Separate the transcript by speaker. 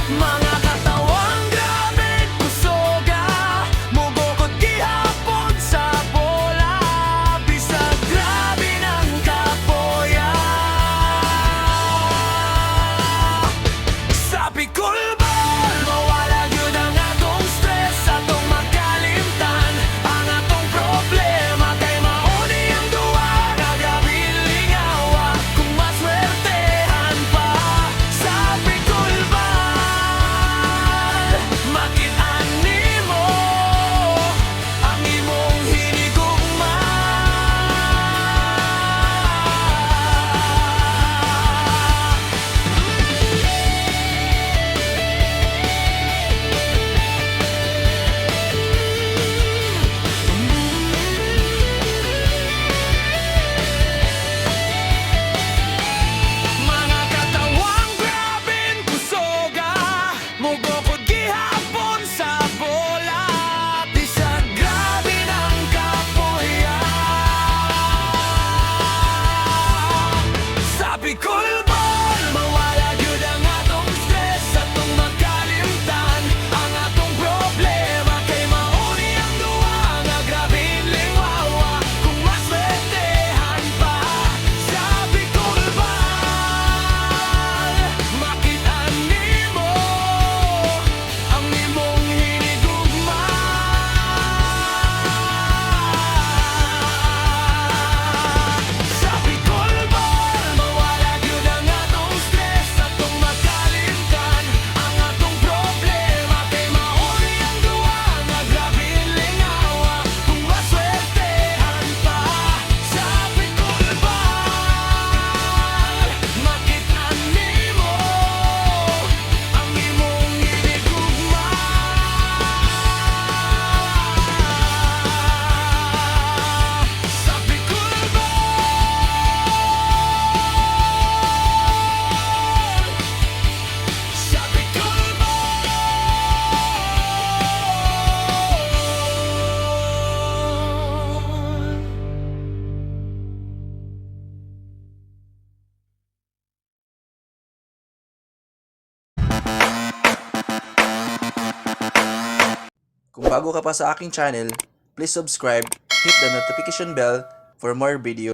Speaker 1: Mga katawang grabeng kusoga, mugokod gihapon sa bola, bisag grabe ng kapoya. Sa pikulbol, mawala gyud ang atong stress, atong makalimtan ang atong problema, kay mauni ang duwa nga grabe lingawa, kung maswertehan pa. Sa pikulbol, makit-an nimo ang imong hinigugma. Mga katawang grabeng kusoga, mugokod gihapon sa bola, bisag grabe ng kapoya. Sa pikulbol, mawala gyud ang atong stress, atong makalimtan ang atong problema, kay mauni ang duwa nga grabe lingwawa, kung maswertehan pa. Sa pikulbol, makit-an nimo ang imong hinigugma. Sa pikulbol, mawala gyud ang atong stress, atong makalimtan ang atong problema, kay mauni ang duwa nga grabe lingawa, kung maswertehan pa. Sa pikulbol, makit-an nimo ang imong hinigugma. Sa
Speaker 2: Kung bago ka pa sa aking channel, please subscribe, hit the notification bell for more videos.